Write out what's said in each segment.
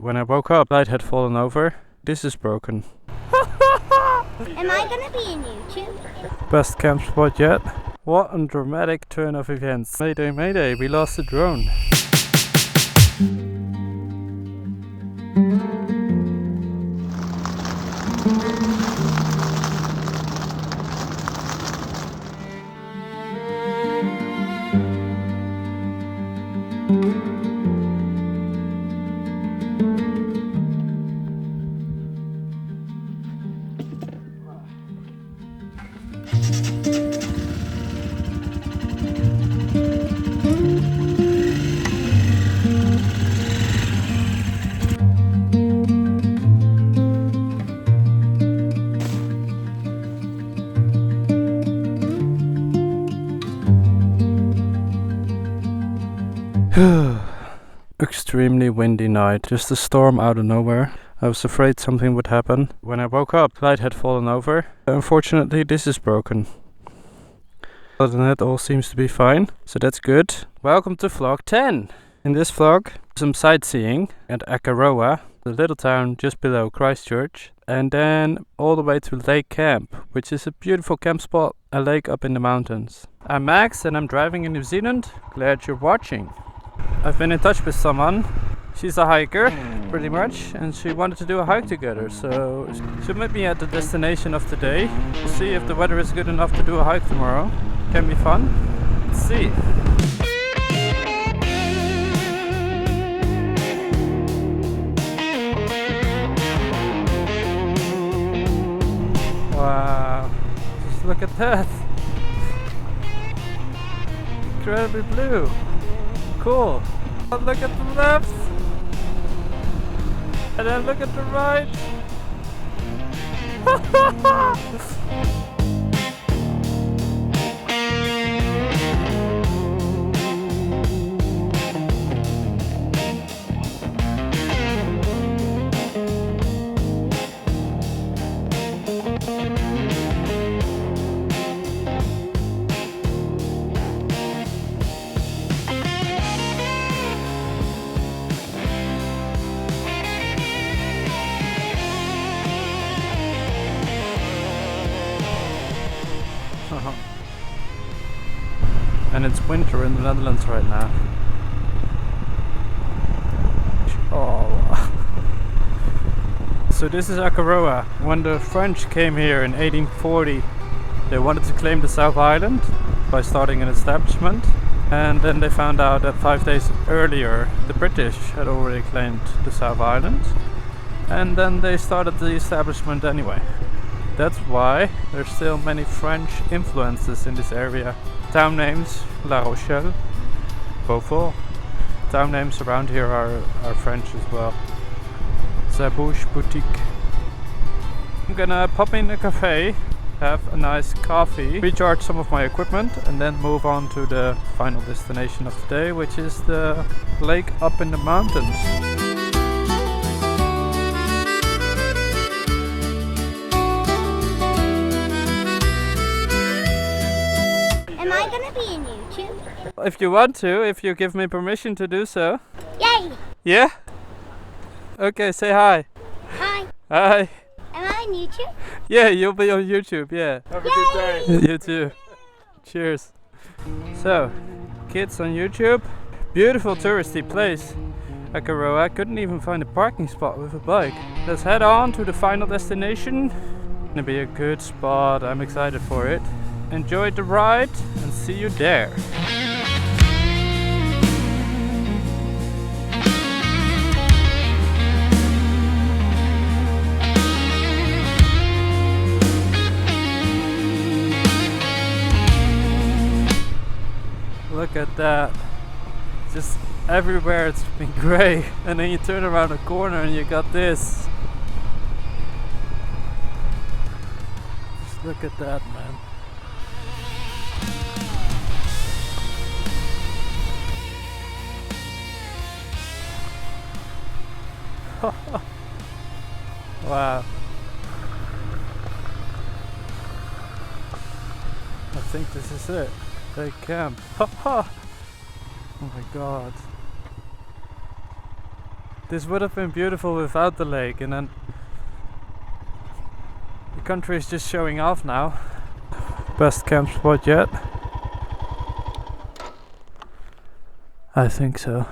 When I woke up, Clyde had fallen over. This is broken. Am I gonna be in YouTube? Best camp spot yet. What a dramatic turn of events. Mayday, mayday, we lost the drone. Extremely windy night, just a storm out of nowhere. I was afraid something would happen. When I woke up, Clyde had fallen over. Unfortunately, this is broken. Other than that, all seems to be fine, so that's good. Welcome to vlog 10. In this vlog, some sightseeing at Akaroa, the little town just below Christchurch, and then all the way to Lake Camp, which is a beautiful camp spot, a lake up in the mountains. I'm Max and I'm driving in New Zealand. Glad you're watching. I've been in touch with someone. She's a hiker, pretty much, and she wanted to do a hike together, so she'll meet me at the destination of today. We'll see if the weather is good enough to do a hike tomorrow. Can be fun. Let's see. Wow, just look at that. Incredibly blue. Cool. Look at the left. And then look at the right. And it's winter in the Netherlands right now. Oh. So this is Akaroa. When the French came here in 1840, they wanted to claim the South Island by starting an establishment. And then they found out that 5 days earlier the British had already claimed the South Island. And then they started the establishment anyway. That's why there's still many French influences in this area. Town names, La Rochelle, Beaufort. Town names around here are French as well. Zabouche Boutique. I'm gonna pop in a cafe, have a nice coffee, recharge some of my equipment, and then move on to the final destination of the day, which is the lake up in the mountains. Am I gonna be in YouTube? If you want to, if you give me permission to do so. Yay! Yeah? Okay, say hi. Hi. Hi. Am I on YouTube? Yeah, you'll be on YouTube, yeah. Have a good day. You too. Cheers. So, kids on YouTube. Beautiful touristy place. Akaroa. Couldn't even find a parking spot with a bike. Let's head on to the final destination. Gonna be a good spot. I'm excited for it. Enjoy the ride and see you there. Look at that. Just everywhere it's been grey, and then you turn around the corner and you got this. Just look at that, man. Wow. I think this is it. Lake Camp. Oh my god. This would have been beautiful without the lake, and then the country is just showing off now. Best camp spot yet? I think so.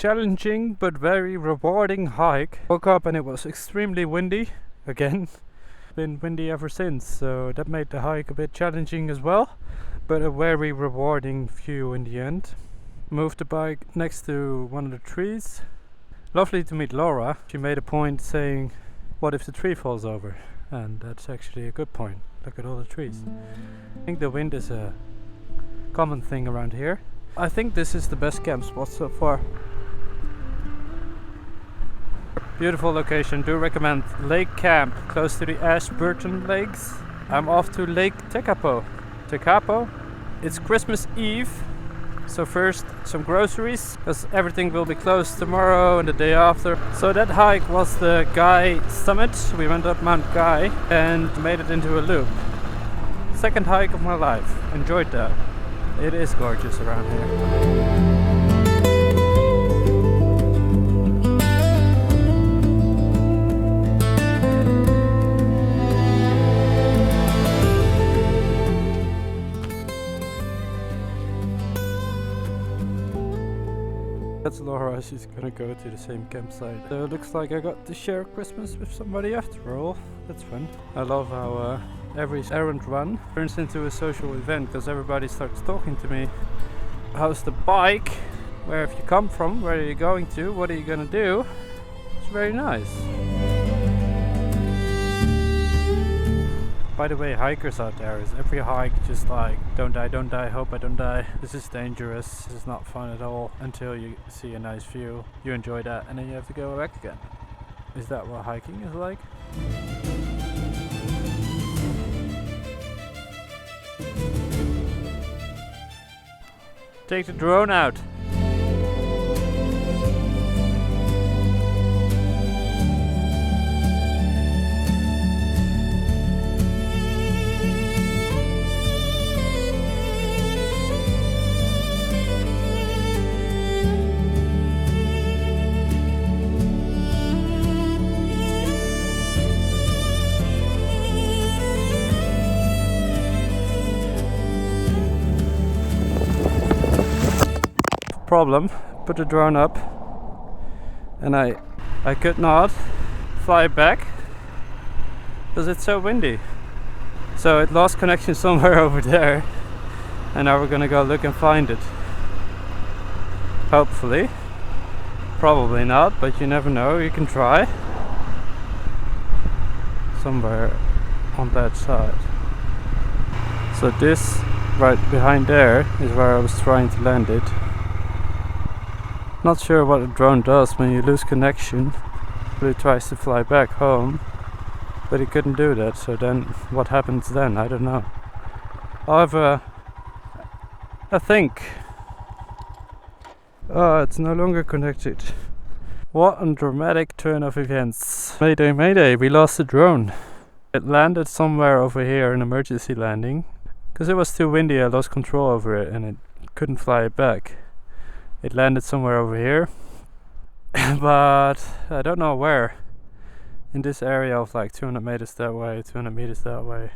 challenging but very rewarding hike. Woke up and it was extremely windy again. Been windy ever since, so that made the hike a bit challenging as well, but a very rewarding view in the end. Moved the bike next to one of the trees. Lovely to meet Laura. She made a point saying, what if the tree falls over? And that's actually a good point. Look at all the trees. I think the wind is a common thing around here. I think this is the best camp spot so far. Beautiful location, do recommend. Lake camp close to the Ashburton lakes. I'm off to Lake Tekapo. Takapo. It's Christmas Eve So first some groceries, because everything will be closed tomorrow and the day after. So that hike was the Guy summit. We went up Mount Guy and made it into a loop. Second hike of my life. Enjoyed that. It is gorgeous around here. That's Laura, she's gonna go to the same campsite. So it looks like I got to share Christmas with somebody after all. That's fun. I love how every errand run turns into a social event because everybody starts talking to me. How's the bike? Where have you come from? Where are you going to? What are you gonna do? It's very nice. By the way, hikers out there, is every hike just like, don't die, hope I don't die. This is dangerous, this is not fun at all until you see a nice view. You enjoy that and then you have to go back again. Is that what hiking is like? Take the drone out. Problem, put the drone up and I could not fly back because it's so windy. So it lost connection somewhere over there and now we're gonna go look and find it. Hopefully. Probably not, but you never know, you can try. Somewhere on that side. So this right behind there is where I was trying to land it. Not sure what a drone does when you lose connection, but it tries to fly back home, but it couldn't do that, so then what happens then? I don't know. However, I think it's no longer connected. What a dramatic turn of events. Mayday, mayday, we lost the drone. It landed somewhere over here, an emergency landing, because it was too windy. I lost control over it and it couldn't fly it back. It landed somewhere over here, but I don't know where. In this area of like 200 meters that way, 200 meters that way.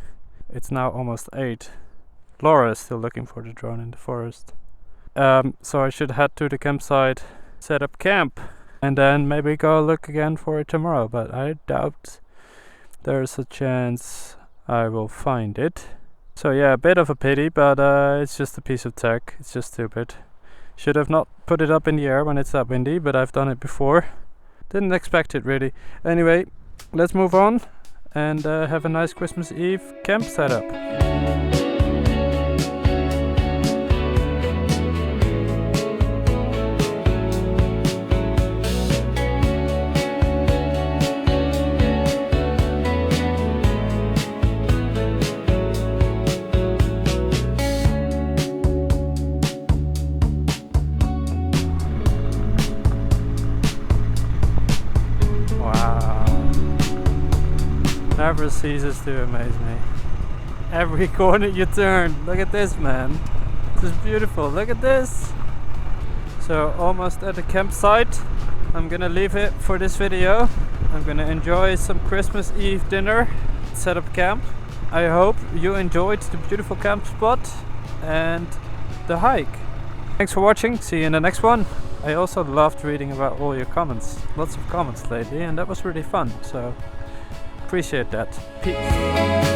It's now almost 8. Laura is still looking for the drone in the forest. So I should head to the campsite, set up camp, and then maybe go look again for it tomorrow. But I doubt there's a chance I will find it. So yeah, a bit of a pity, but it's just a piece of tech. It's just stupid. Should have not put it up in the air when it's that windy, but I've done it before. Didn't expect it really. Anyway, let's move on and have a nice Christmas Eve camp setup. Never ceases to amaze me. Every corner you turn, look at this, man. This is beautiful, look at this. So almost at the campsite. I'm gonna leave it for this video. I'm gonna enjoy some Christmas Eve dinner, set up camp. I hope you enjoyed the beautiful camp spot and the hike. Thanks for watching, see you in the next one. I also loved reading about all your comments. Lots of comments lately and that was really fun, so appreciate that. Peace.